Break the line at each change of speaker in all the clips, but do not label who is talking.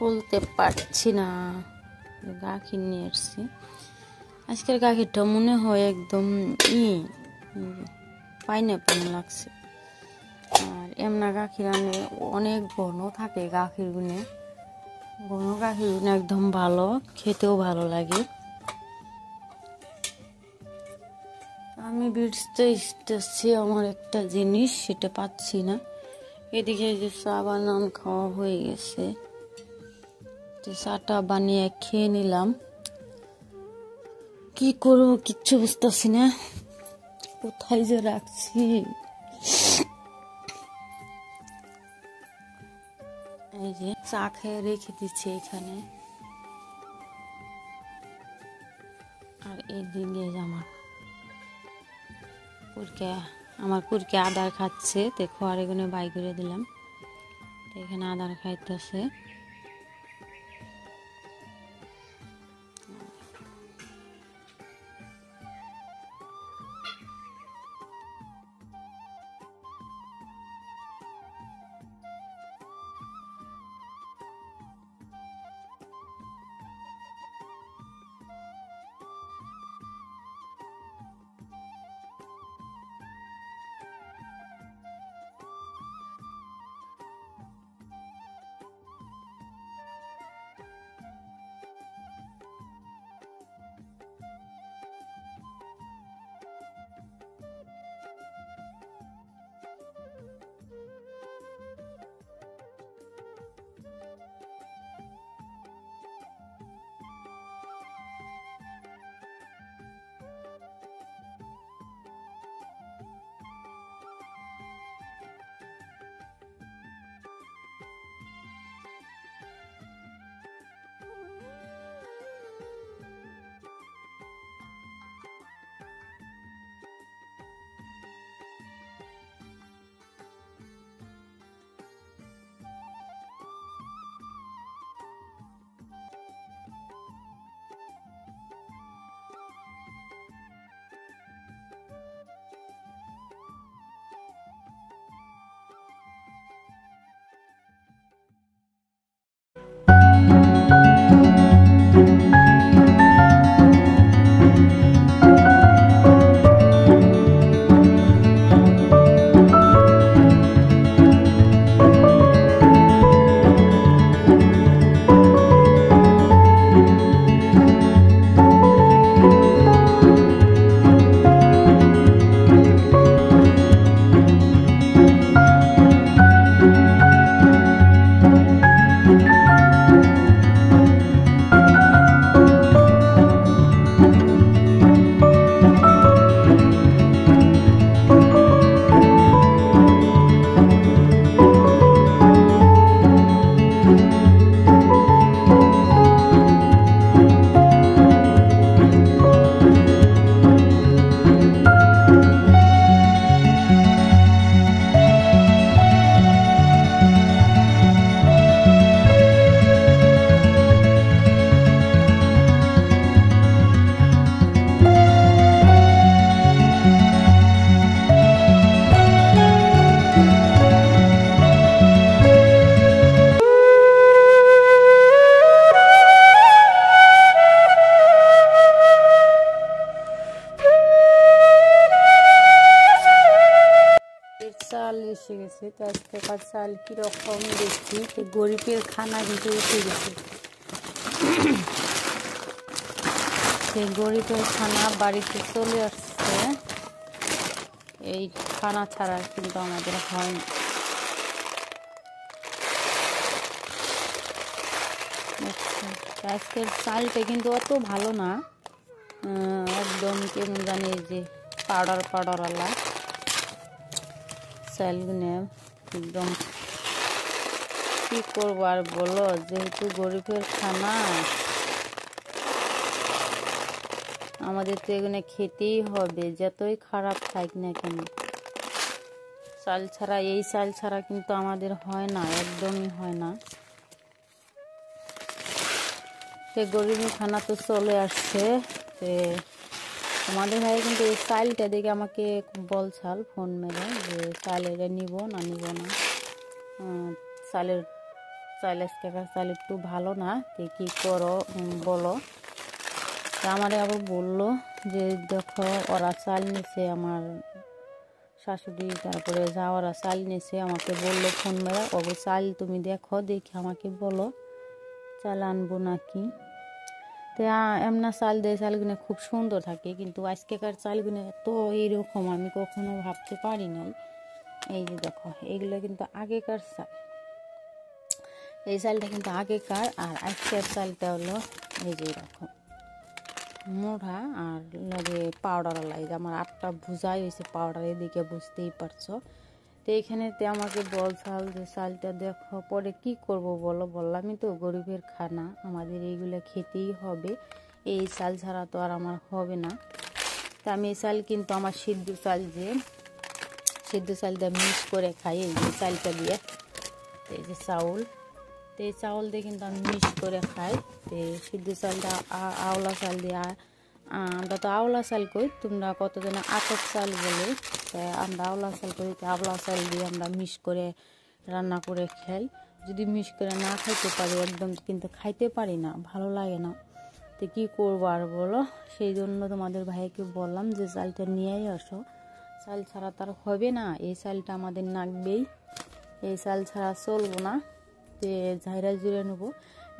খুলতে পারছি না, গাখির নিয়ে এসছি। আজকের গাখিরটা মনে হয় একদম পাইনাপেল লাগছে। আর এমনা গাখির আনে অনেক ঘন থাকে, গাখির গুনে ঘন গাখির গুনে একদম ভালো, খেতেও ভালো লাগে। আমি বিড়ছি আমার একটা জিনিস, সেটা পাচ্ছি না। এদিকে যে চা বানান খাওয়া হয়ে গেছে, চাটা বানিয়ে খেয়ে নিলাম। কি করবো কিচ্ছু বুঝতেছি না, কোথায় যে রাখছি। এই যে চা খেয়ে রেখে দিচ্ছি এখানে। আর এদিকে আমার কুরকে আদার খাচ্ছে, দেখো আর এখানে বাই করে দিলাম, এখানে আদার খাইতেছে। চাল এসে গেছে, তো আজকের চাল কিরকম দেখছি, তো গরিবের খানা কিন্তু উঠে গেছে। সেই গরিবের খানা বাড়িতে চলে আসছে, এই খানা ছাড়া কিন্তু আমাদের হয় না। আজকের চালটা কিন্তু অত ভালো না, একদম কেমন জানি যে পাউডারওয়ালা চালগুলো, একদম কি করবো আর বলো, যেহেতু গরিবের খানা আমাদের তো এগুলো খেতেই হবে, যতই খারাপ থাক না কেন। চাল ছাড়া, এই চাল ছাড়া কিন্তু আমাদের হয় না, একদমই হয় না। তো গরিবের খানা তো চলে আসছে। তো আমাদের ভাই কিন্তু এই চালটা দেখে আমাকে বলছাল ফোন মেরে যে চাল এটা নিব না চালের আজকেকার চাল একটু ভালো না, তো কী করো বলো। তা আমারে আবার বললো যে দেখো ওরা চাল নিছে, আমার শাশুড়ি তারপরে যা ওরা চাল নিছে, আমাকে বললো ফোন মেরা ওগো চাল তুমি দেখো, দেখে আমাকে বলো চাল আনবো নাকি। তো এমনা চাল দিয়ে চালগুলো খুব সুন্দর থাকে, কিন্তু আজকেকার চালগুলো তো এইরকম আমি কখনো ভাবতে পারি নাই। এই যে দেখো এইগুলো কিন্তু আগেকার চাল, এই চালটা কিন্তু আগেকার, আর আজকের চালটা হলো এই যে এরকম মোটা আর লাগে পাউডার লাগে। আমার আটটা ভুজাই হয়েছে পাউডার, এদিকে বুঝতেই পারছো। তো এইখানেতে আমাকে বলছাল যে চালটা দেখো, পরে কি করব বলো। বললামই তো গরিবের খানা, আমাদের এইগুলো খেতেই হবে, এই চাল ছাড়া তো আর আমার হবে না। তা আমি এই চাল কিন্তু আমার সিদ্ধ চাল দিয়ে মিক্স করে খাই, এই যে চালটা দিয়ে, এই যে চাউল, তো এই চাউল দিয়ে কিন্তু আমি মিক্স করে খাই। তো সিদ্ধ চালটা আওলা চাল দিয়ে, আমরা তো আওলা চাল কই, তোমরা কতজনে আতপ চাল বলে, আমরা আওলা চাল করি। তো আওলা চাল দিয়ে আমরা মিক্স করে রান্না করে খাই। যদি মিক্স করে না খাইতে পারি একদম কিন্তু খাইতে পারি না, ভালো লাগে না। তো কী করবো আর বলো, সেই জন্য তোমাদের ভাইকে বললাম যে চালটা নিয়েই আসো, চাল ছাড়া তার হবে না, এই চালটা আমাদের লাগবেই, এই চাল ছাড়া চলবো না। যে ঝাইরা জুড়ে নেবো,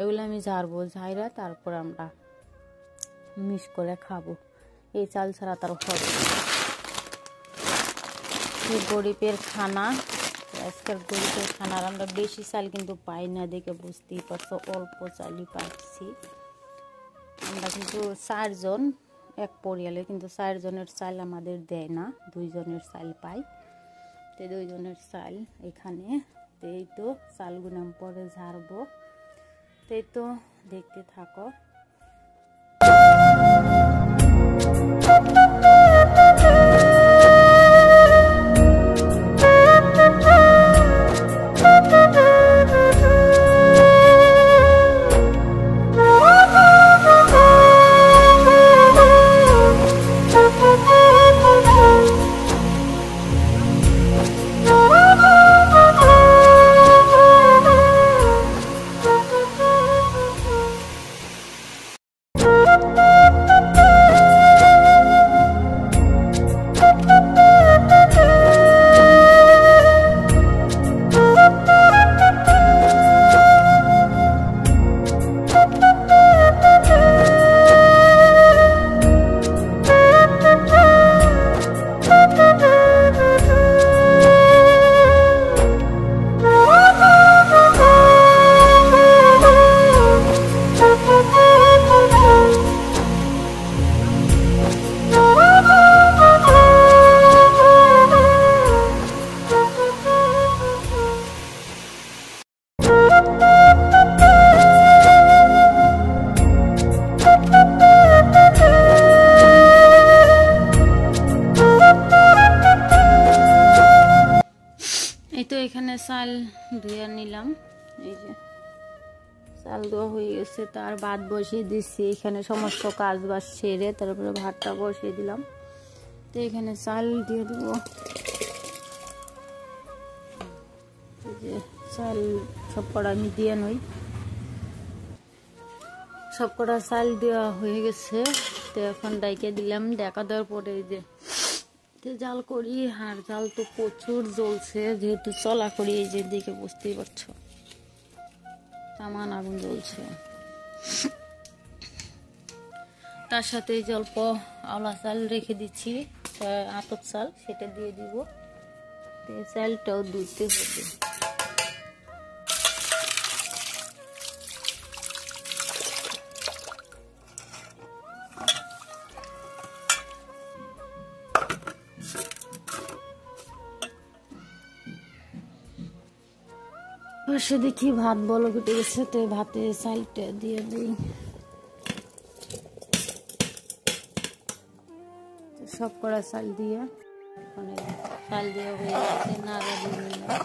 এগুলো আমি ঝাড়বো, ঝাইরা তারপর আমরা মিক্স করে খাবো, এই চাল ছাড়া তার হবে না। গরিবের খানা, আজকাল গরিবের খানার আমরা বেশি চাল কিন্তু পাই না, দেখে বুঝতেই পারছো, অল্প চালই পাচ্ছি আমরা। কিন্তু 4 জন এক পরিয়ালে, কিন্তু 4 জনের চাল আমাদের দেয় না, 2 জনের চাল পাই। তো 2 জনের চাল এখানে, তো এই তো চালগুলো পরে ঝাড়বো, তো এই তো দেখতে থাকো। এই তো এখানে চাল ধুয়ে নিলাম, এই যে চাল ধোয়া হয়ে গেছে, তার ভাত বসিয়ে দিচ্ছি। এখানে সমস্ত কাজ বাজ সেরে তারপরে ভাতটা বসিয়ে দিলাম। তো এখানে চাল দিয়ে দেবো, এই যে চাল সব কটা আমি দিয়ে নই, সব কটা চাল দেওয়া হয়ে গেছে। তো এখন ডাইকে দিলাম, দেখা দেওয়ার পরে এই যে জাল করি, আর জাল তো প্রচুর জ্বলছে, যেহেতু চলা করি, এই যে দিকে বুঝতেই পারছো তামান আগুন জ্বলছে। তার সাথে এই যে অল্প আওলা চাল রেখে দিচ্ছি, আতপ চাল, সেটা দিয়ে দিব। চালটাও ধুতে হবে। পাশে দেখি ভাত বলো ফুটে গেছে, তো ভাতে চালটা দিয়ে দিই। সব করা চাল দিয়ে মানে চাল দিয়ে হয়ে গেছে, নাড়া দিয়ে নিলাম।